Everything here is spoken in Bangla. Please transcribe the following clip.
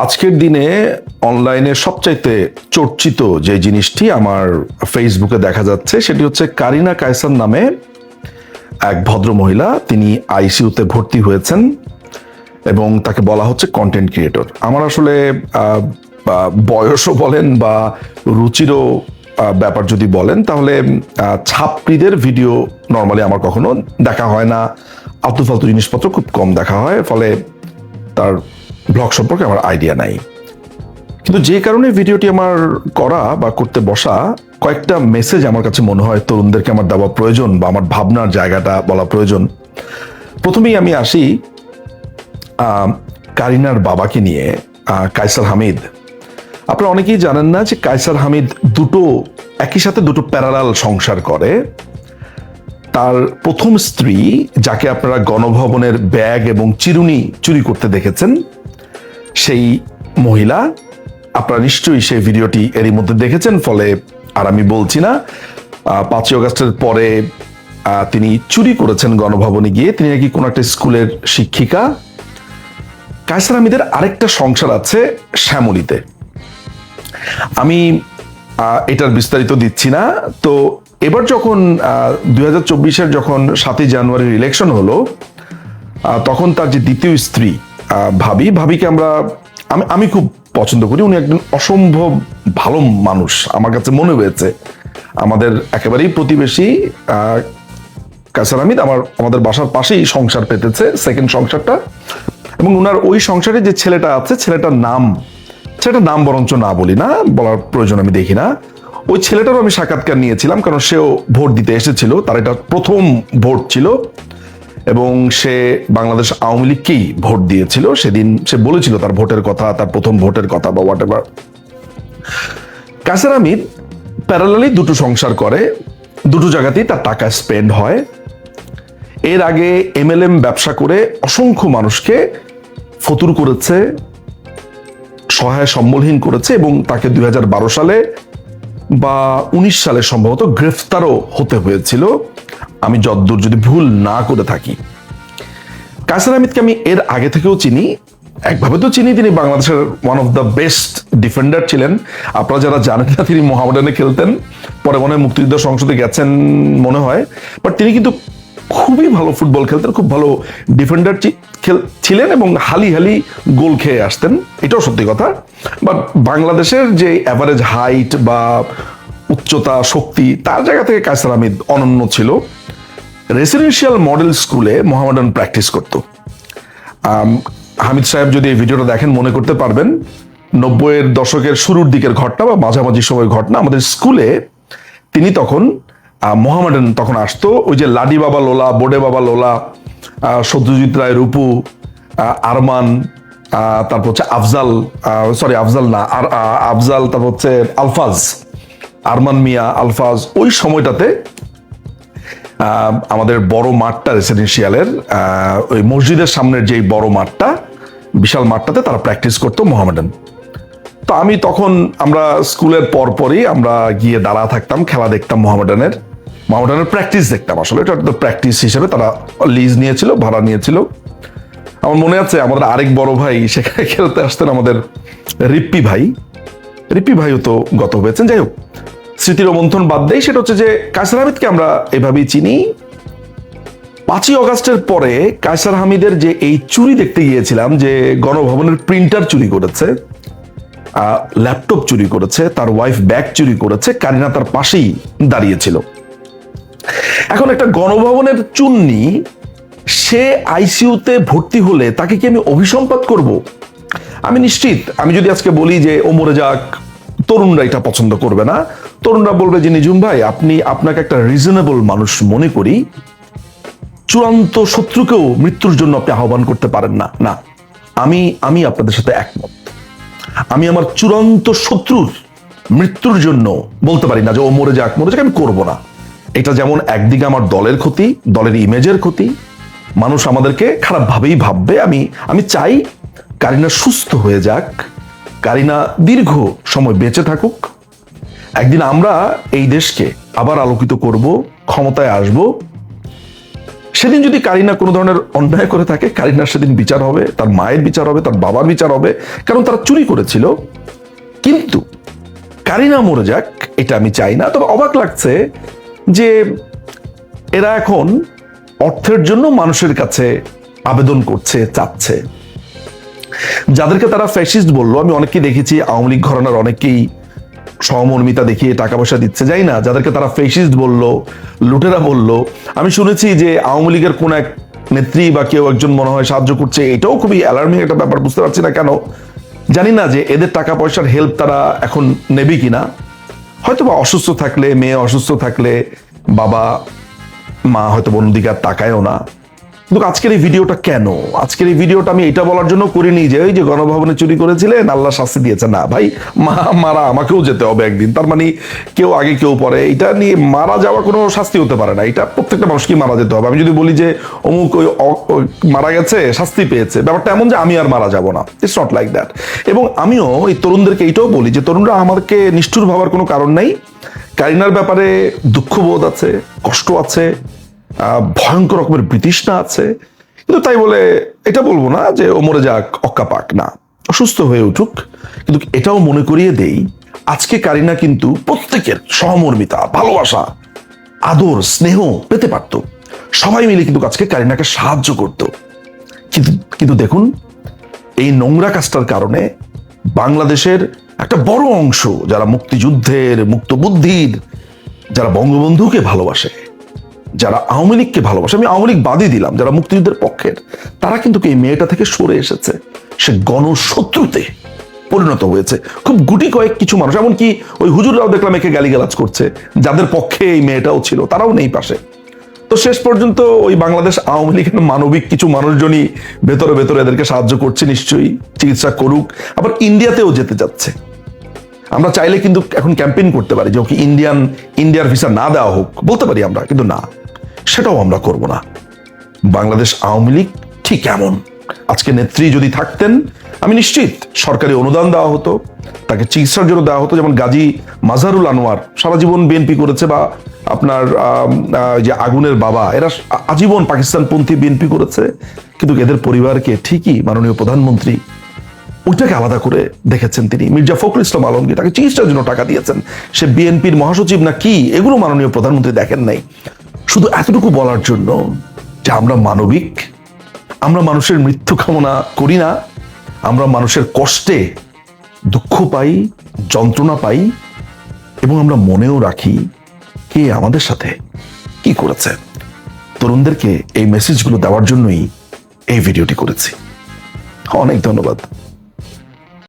আজকের দিনে অনলাইনে সবচাইতে চর্চিত যে জিনিসটি আমার ফেসবুকে দেখা যাচ্ছে সেটি হচ্ছে কারিনা কায়সার নামে এক ভদ্র মহিলা। তিনি আইসিইউতে ভর্তি হয়েছেন এবং তাকে বলা হচ্ছে কন্টেন্ট ক্রিয়েটর। আমার আসলে বয়সও বলেন বা রুচিরও ব্যাপার যদি বলেন, তাহলে ছাত্রীদের ভিডিও নর্মালি আমার কখনো দেখা হয় না। আলতু ফালতু জিনিসপত্র খুব কম দেখা হয়, ফলে তার ব্লগ সম্পর্কে আমার আইডিয়া নাই। কিন্তু যে কারণে ভিডিওটি আমার করা বা করতে বসা, কয়েকটা মেসেজ আমার কাছে মনে হয় তরুণদেরকে আমার দেওয়া প্রয়োজন বা আমার ভাবনার জায়গাটা বলা প্রয়োজন। প্রথমেই আমি আসি কারিনার বাবাকে নিয়ে, কায়সার হামিদ। আপনারা অনেকেই জানেন না যে কায়সার হামিদ একই সাথে দুটো প্যারালাল সংসার করে। তার প্রথম স্ত্রী, যাকে আপনারা গণভবনের ব্যাগ এবং চিরুনি চুরি করতে দেখেছেন, সেই মহিলা, আপনারা নিশ্চয়ই সেই ভিডিওটি এরই মধ্যে দেখেছেন, ফলে আর আমি বলছি না। 5ই আগস্টের পরে তিনি চুরি করেছেন গণভবনে গিয়ে। তিনি নাকি কোনো একটা স্কুলের শিক্ষিকা। কায়সার হামিদের আরেকটা সংসার আছে শ্যামলীতে। আমি এটার বিস্তারিত দিচ্ছি না। তো এবার যখন 2024-এর যখন 7ই জানুয়ারির ইলেকশন হলো, তখন তার যে দ্বিতীয় স্ত্রী ভাবিকে আমি খুব পছন্দ করি। উনি একজন অসম্ভব ভালো মানুষ আমার কাছে মনে হয়েছে। আমাদের একেবারেই প্রতিবেশী কায়সার হামিদ আমাদের বাসার পাশেই সংসার পেতেছে, সেকেন্ড সংসারটা। এবং উনার ওই সংসারে যে ছেলেটা আছে, ছেলেটার নাম বরঞ্চ না বলি না, বলার প্রয়োজন আমি দেখি না। ওই ছেলেটারও আমি সাক্ষাৎকার নিয়েছিলাম, কারণ সেও ভোট দিতে এসেছিল। তার এটা প্রথম ভোট ছিল এবং সে বাংলাদেশ আওয়ামী লীগকেই ভোট দিয়েছিল। সেদিন সে বলেছিল তার ভোটের কথা, তার প্রথম ভোটের কথা বা whatever. Kaysar Hamid parallelly দুটো সংসার করে, দুটো জায়গাতেই তার টাকা স্পেন্ড হয়। এর আগে MLM ব্যবসা করে অসংখ্য মানুষকে ফতুর করেছে, সহায় সম্বলহীন করেছে এবং তাকে 2012 সালে বা 19 সালে সম্ভবত গ্রেফতারও হতে হয়েছিল, আমি যতদূর যদি ভুল না করে থাকি। কায়সার হামিদকে আমি এর আগে থেকেও চিনি। একভাবে তো চিনি, তিনি বাংলাদেশের one of the best defender ছিলেন। আপনারা যারা জানেন না, তিনি মোহামেডানে খেলতেন, পরে মনে হয় মুক্তিযুদ্ধ সংসদে গেছেন মনে হয়। বাট তিনি কিন্তু খুবই ভালো ফুটবল খেলতেন, খুব ভালো ডিফেন্ডার ছিলেন এবং হালি গোল খেয়ে আসতেন, এটাও সত্যি কথা। বাট বাংলাদেশের যে অ্যাভারেজ হাইট বা উচ্চতা, শক্তি, তার জায়গা থেকে কায়সার হামিদ অনন্য ছিল। রেসিডেন্সিয়াল মডেল স্কুলে মোহামেডান প্র্যাকটিস করত। হামিদ সাহেব যদি এই ভিডিওটা দেখেন, মনে করতে পারবেন 90-এর দশকের শুরুর দিকের ঘটনা বা মাঝামাঝি সময়ের ঘটনা। আমাদের স্কুলে তিনি তখন মোহামেডান তখন আসতো। ওই যে লাডি বাবা লোলা, বোডে বাবা লোলা, সত্যজিৎ রায় রূপু, আরমান, তারপর হচ্ছে আফজাল তারপর হচ্ছে আলফাজ, আরমান মিয়া, আলফাজ। ওই সময়টাতে আমাদের বড় মাঠটা, রেসিডেন্সিয়ালের ওই মসজিদের সামনের যেই বড় মাঠটা, বিশাল মাঠটাতে তারা প্র্যাকটিস করতো মোহামেডান। তো আমরা স্কুলের পরপরই আমরা গিয়ে দাঁড়া থাকতাম, খেলা দেখতাম, মোহামেডানের প্র্যাকটিস দেখতাম। আসলে এটা তো প্র্যাকটিস হিসেবে তারা লিজ নিয়েছিল, ভাড়া নিয়েছিল। আমার মনে আছে আমাদের আরেক বড় ভাই সেখানে খেলতে আসতেন, আমাদের রিপ্পি ভাইও তো গত হয়েছেন। যাই হোক, স্মৃতির মন্থন বাদ দেই। সেটা হচ্ছে যে কায়সার হামিদকে আমরা এভাবেই চিনি। 5ই আগস্টের পরে কায়সার হামিদের যে এই চুরি দেখতে গিয়েছিলাম, যে গণভবনের প্রিন্টার চুরি করেছে, ল্যাপটপ চুরি করেছে, তার ওয়াইফ ব্যাগ চুরি করেছে, কারিনা তার পাশেই দাঁড়িয়েছিল। এখন একটা গণভবনের চুন্নি, সে আইসিইউতে ভর্তি হলে তাকে কি আমি অভিসম্পাত করব? আমি নিশ্চিত, আমি যদি আজকে বলি যে ও মরে যাক, তরুণরা এটা পছন্দ করবে না। তরুণরা বলবে যে নিঝুম ভাই, আপনাকে একটা রিজনেবল মানুষ মনে করি, চূড়ান্ত শত্রুকেও মৃত্যুর জন্য আপনি আহ্বান করতে পারেন না। না, আমি আপনাদের সাথে একমত। আমি আমার চূড়ান্ত শত্রুর মৃত্যুর জন্য বলতে পারি না যে ও মরে যাক, আমি করব না। এটা যেমন একদিকে আমার দলের ক্ষতি, দলের ইমেজের ক্ষতি, মানুষ আমাদেরকে খারাপ ভাবেই ভাববে। আমি চাই কারিনা সুস্থ হয়ে যাক, কারিনা দীর্ঘ সময় বেঁচে থাকুক। একদিন আমরা এই দেশকে আবার আলোকিত করব, ক্ষমতায় আসব। সেদিন যদি কারিনা কোনো ধরনের অন্যায় করে থাকে, কারিনার সেদিন বিচার হবে, তার মায়ের বিচার হবে, তার বাবার বিচার হবে, কারণ তারা চুরি করেছিল। কিন্তু কারিনা মরে যাক এটা আমি চাই না। তবে অবাক লাগছে যে এরা এখন অর্থের জন্য মানুষের কাছে আবেদন করছে, চাচ্ছে। যাদেরকে তারা ফ্যাসিস্ট বললো, আমি অনেককেই দেখেছি, আওয়ামী লীগ ঘরানার অনেকেই সহমর্মিতা দেখিয়ে টাকা পয়সা দিচ্ছে, যাই না, যাদেরকে তারা ফ্যাসিস্ট বললো, লুটেরা বললো। আমি শুনেছি যে আওয়ামী লীগের কোন এক নেত্রী বা কেউ একজন মনে হয় সাহায্য করছে। এটাও খুবই অ্যালার্মিং একটা ব্যাপার, বুঝতে পারছি না কেন। জানি না যে এদের টাকা পয়সার হেল্প তারা এখন নেবে কিনা। হয়তো বা অসুস্থ থাকলে, মেয়ে অসুস্থ থাকলে বাবা মা হয়তো অন্যদিকে আর তাকায়ও না। কিন্তু আজকের এই ভিডিওটা কেন? আজকের এই ভিডিওটা আমি এটা বলার জন্য করিনি যে ওই যে গণভবনে চুরি করেছিলেন আল্লাহ শাস্তি দিয়েছে। না ভাই, মারা আমাকেও যেতে হবে একদিন। তার মানে কেউ আগে কেউ পরে, এটা নিয়ে মারা যাওয়া কোনো শাস্তি হতে পারে না। এটা প্রত্যেকটা মানুষকে মারা যেতে হবে। আমি যদি বলি যে অমুক ওই মারা গেছে, শাস্তি পেয়েছে, ব্যাপারটা এমন যে আমি আর মারা যাব না। It's not like that. এবং আমিও এই তরুণদেরকে এইটাও বলি যে তরুণরা আমাদেরকে নিষ্ঠুর ভাবার কোনো কারণ নেই। কারিনার ব্যাপারে দুঃখবোধ আছে, কষ্ট আছে, ভয়ঙ্কর রকমের বিতৃষ্ণা আছে, কিন্তু তাই বলে এটা বলবো না যে ও মরে যাক, অক্কা পাক। না, অসুস্থ হয়ে উঠুক। কিন্তু এটাও মনে করিয়ে দেই, আজকে কারিনা কিন্তু প্রত্যেকের সহমর্মিতা, ভালোবাসা, আদর, স্নেহ পেতে পারত। সবাই মিলে কিন্তু আজকে কারিনাকে সাহায্য করত। কিন্তু দেখুন, এই নোংরা কাজটার কারণে বাংলাদেশের একটা বড় অংশ যারা মুক্তিযুদ্ধের, মুক্ত বুদ্ধির, যারা বঙ্গবন্ধুকে ভালোবাসে, যারা আওয়ামী লীগকে ভালোবাসে, আমি আওয়ামী লীগ বাদই দিলাম, যারা মুক্তিযুদ্ধের পক্ষের, তারা কিন্তু এই মেয়েটা থেকে সরে এসেছে। সে গণশত্রুতে পরিণত হয়েছে। খুব গুটি কয়েক কিছু মানুষ, এমনকি ওই হুজুররাও দেখলাম একে গালিগালাজ করছে, যাদের পক্ষে এই মেয়েটাও ছিল, তারাও নেই পাশে। তো শেষ পর্যন্ত ওই বাংলাদেশ আওয়ামী লীগের মানবিক কিছু মানুষজনই ভেতরে ভেতরে এদেরকে সাহায্য করছে, নিশ্চয়ই চিকিৎসা করুক। আবার ইন্ডিয়াতেও যেতে যাচ্ছে। আমরা চাইলে কিন্তু এখন ক্যাম্পেইন করতে পারি যে ওকে ইন্ডিয়ার ভিসা না দেওয়া হোক, বলতে পারি আমরা, কিন্তু না, সেটাও আমরা করব না। বাংলাদেশ আওয়ামী লীগ ঠিক এমন। আজকে নেত্রী যদি থাকতেন, আমি নিশ্চিত সরকারি অনুদান দেওয়া হতো, তাকে চিকিৎসার জন্য দেওয়া হতো। যেমন গাজী মাজহারুল আনোয়ার সারা জীবন বিএনপি করেছে, বা আপনার যে আগুনের বাবা, এরা আজীবন পাকিস্তানপন্থী বিএনপি করেছে, কিন্তু এদের পরিবারকে ঠিকই মাননীয় প্রধানমন্ত্রী ওইটাকে আলাদা করে দেখেছেন। তিনি মির্জা ফখরুল ইসলাম আলমগীর তাকে চিকিৎসার জন্য টাকা দিয়েছেন। সে বিএনপির মহাসচিব না কি, এগুলো মাননীয় প্রধানমন্ত্রী দেখেন নাই। শুধু এতটুকু বলার জন্য যে আমরা মানবিক, আমরা মানুষের মৃত্যু কামনা করি না, আমরা মানুষের কষ্টে দুঃখ পাই, যন্ত্রণা পাই, এবং আমরা মনেও রাখি কে আমাদের সাথে কি করেছে। তরুণদেরকে এই মেসেজগুলো দেওয়ার জন্যই এই ভিডিওটি করেছি। অনেক ধন্যবাদ।